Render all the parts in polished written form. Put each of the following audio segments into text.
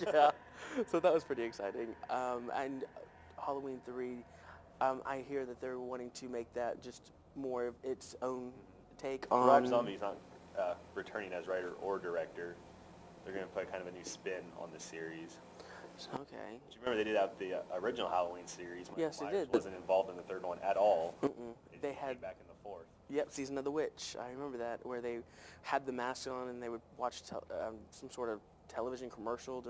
Yeah, so that was pretty exciting. And Halloween 3, I hear that they're wanting to make that just more of its own take Rob on. Zombie's not returning as writer or director. They're going to put kind of a new spin on the series. Okay. Do you remember they did that the original Halloween series when Yes, they Myers did. wasn't involved in the third one at all? They He had came back in the fourth. Yep, Season of the Witch. I remember that, where they had the mask on and they would watch some sort of television commercial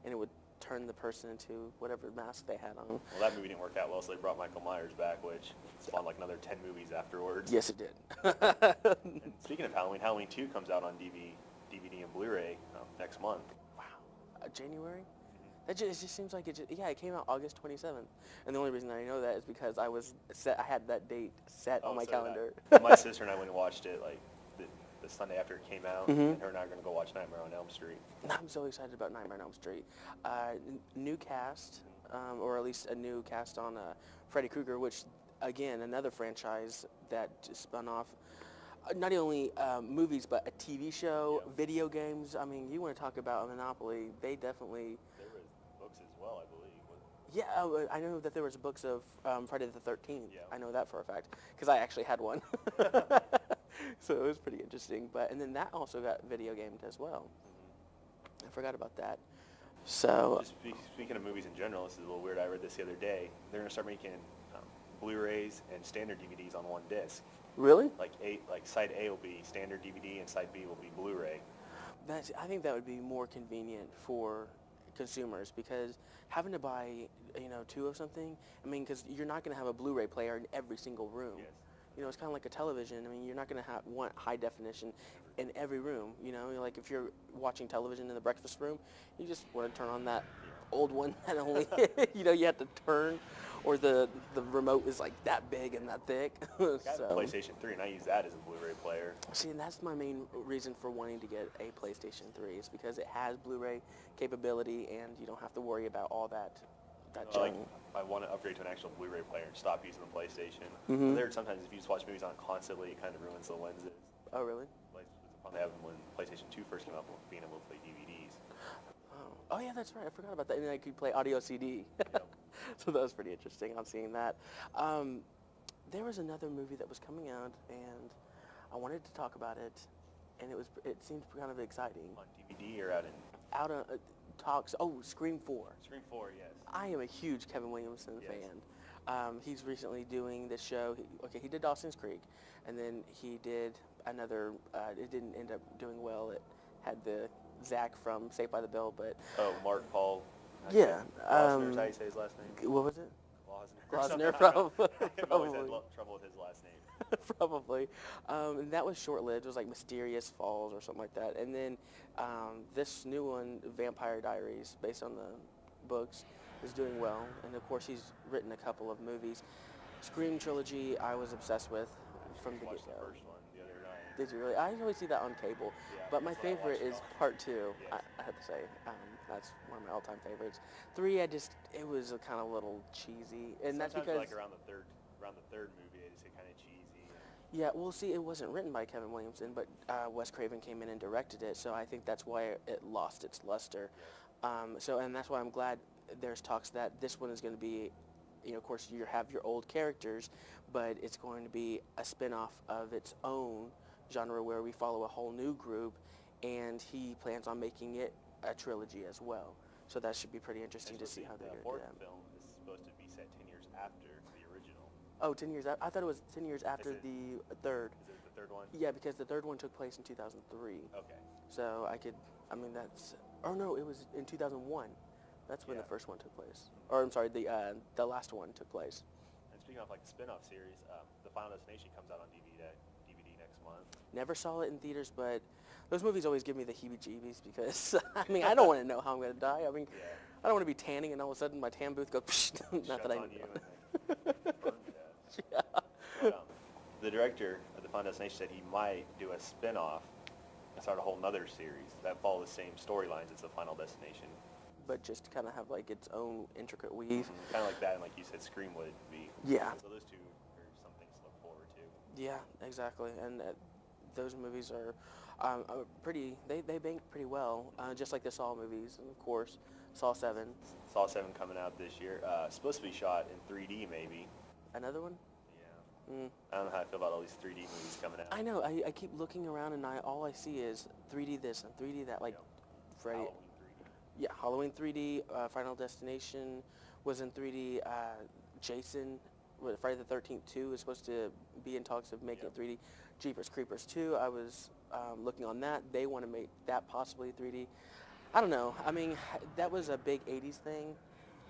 and it would turn the person into whatever mask they had on. Well, that movie didn't work out well, so they brought Michael Myers back, which spawned like another 10 movies afterwards. Yes, it did. And speaking of Halloween, Halloween 2 comes out on DVD and Blu-ray next month. Wow. January? It just seems like it came out August 27th. And the only reason I know that is because I had that date set on my calendar. My sister and I went and watched it like the Sunday after it came out, and her and I are going to go watch Nightmare on Elm Street. I'm so excited about Nightmare on Elm Street. New cast, or at least a new cast on Freddy Krueger, which, again, another franchise that spun off not only movies, but a TV show, video games. I mean, you want to talk about a monopoly, they definitely... There was books as well, I believe. Yeah, I know that there was books of Friday the 13th. Yeah. I know that for a fact, because I actually had one. So it was pretty interesting. And then that also got video gamed as well. I forgot about that. So... Just speaking of movies in general, this is a little weird. I read this the other day. They're going to start making Blu-rays and standard DVDs on one disc. Really? Like side A will be standard DVD and side B will be Blu-ray. I think that would be more convenient for consumers, because having to buy, two of something, I mean, because you're not going to have a Blu-ray player in every single room. Yes. It's kind of like a television. I mean, you're not going to want high definition in every room. Like if you're watching television in the breakfast room, you just want to turn on that old one that only, you have to turn, or the remote is like that big and that thick. I got a PlayStation 3, and I use that as a Blu-ray player. See, and that's my main reason for wanting to get a PlayStation 3, is because it has Blu-ray capability, and you don't have to worry about all that junk. I want to upgrade to an actual Blu-ray player and stop using the PlayStation. Sometimes if you just watch movies on constantly, it kind of ruins the lenses. Oh, really? Like the problem they have when PlayStation 2 first came out, being able to play DVDs. Oh, yeah, that's right. I forgot about that. And then I could play audio CD. Yep. So that was pretty interesting on seeing that. There was another movie that was coming out, and I wanted to talk about it, and it seemed kind of exciting. On DVD or out in... Out on talks. Oh, Scream 4. Scream 4, yes. I am a huge Kevin Williamson fan. He's recently doing this show. He did Dawson's Creek, and then he did another. It didn't end up doing well. It had the Zach from Saved by the Bell, but... Oh, Mark Paul. Yeah. Glasner is how you say his last name? What was it? Glasner. Glasner, probably. I've always had trouble with his last name. Probably. And that was short-lived. It was like Mysterious Falls or something like that. And then this new one, Vampire Diaries, based on the books, is doing well. And of course, he's written a couple of movies. Scream trilogy, I was obsessed with from the Watched the get-go. first one the other night. Did you really? I always see that on cable. Yeah, But my that's why I favorite watched is it all. part 2. Yes. I have to say. That's one of my all-time favorites. 3, it was a kind of little cheesy. And that's Sometimes, because... like around the third movie, they just get kind of cheesy. Yeah, well, see, it wasn't written by Kevin Williamson, but Wes Craven came in and directed it, so I think that's why it lost its luster. And that's why I'm glad there's talks that this one is going to be, of course, you have your old characters, but it's going to be a spin-off of its own genre where we follow a whole new group, and he plans on making it a trilogy as well. So that should be pretty interesting to see how they're going to do The that. fourth film is supposed to be set 10 years after the original. Oh, 10 years after? I thought it was 10 years after the third. Is it the third one? Yeah, because the third one took place in 2003. Okay. So it was in 2001. That's when Yeah. the first one took place. Or I'm sorry, the last one took place. And speaking of like the spin-off series, The Final Destination comes out on DVD next month. Never saw it in theaters, but those movies always give me the heebie-jeebies because, I don't want to know how I'm going to die. Yeah. I don't want to be tanning and all of a sudden my tan booth goes, psh, not Shuts that I on know. you and then burn to death. Yeah. But, the director of The Final Destination said he might do a spin-off and start a whole nother series that follow the same storylines as The Final Destination. But just to kind of have like its own intricate weave. Kind of like that, and like you said, Scream would be. Yeah. So those two are some things to look forward to. Yeah, exactly. And those movies are, They banked pretty well, just like the Saw movies, and of course, Saw 7. Saw 7 coming out this year. Supposed to be shot in 3D maybe. Another one? Yeah. Mm. I don't know how I feel about all these 3D movies coming out. I know. I keep looking around, and all I see is 3D this and 3D that. Like, Yep. Freddy. Halloween 3D. Yeah, Halloween 3D. Final Destination was in 3D. Jason, Friday the 13th 2 is supposed to be in talks of making Yep. it 3D. Jeepers Creepers 2. I was looking on that. They want to make that possibly 3D. I don't know. I mean, that was a big 80s thing,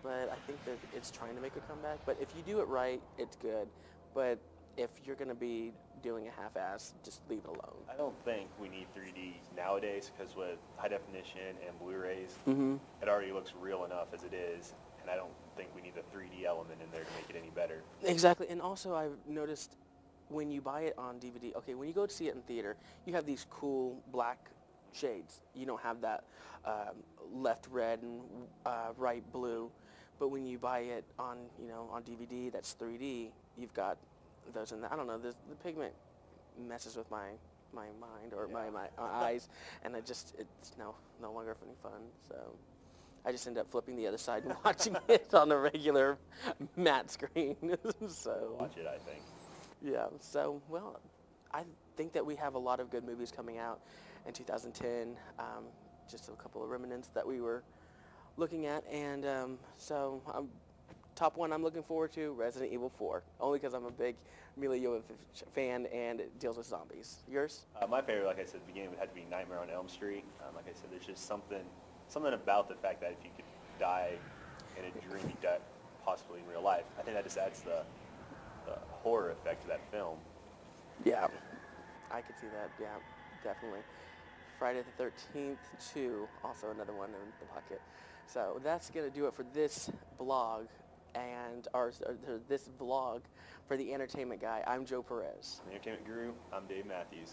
but I think that it's trying to make a comeback. But if you do it right, it's good. But if you're going to be doing a half-ass, just leave it alone. I don't think we need 3D nowadays because with high definition and Blu-rays, Mm-hmm. it already looks real enough as it is, and I don't think we need the 3D element in there to make it any better. Exactly. And also I've noticed when you buy it on DVD, okay, when you go to see it in theater, you have these cool black shades. You don't have that left red and right blue. But when you buy it on, on DVD, that's 3D, you've got those in the, I don't know, the pigment messes with my mind or Yeah. my eyes, and it's no longer any fun. So I just end up flipping the other side and watching it on a regular matte screen. So Watch it, I think. yeah. So well, I think that we have a lot of good movies coming out in 2010. Just a couple of remnants that we were looking at, and so top one I'm looking forward to, Resident Evil 4, only because I'm a big Mila Jovovich fan and it deals with zombies. Yours? My favorite, like I said at the beginning, would have to be Nightmare on Elm Street. Like I said, there's just something about the fact that if you could die in a dream, you die possibly in real life. I think that just adds the horror effect to that film. Yeah, I could see that. Yeah, definitely. Friday the 13th 2, also another one in the pocket. So that's going to do it for this blog and this vlog for The Entertainment Guy. I'm Joe Perez. The Entertainment Guru, I'm Dave Matthews.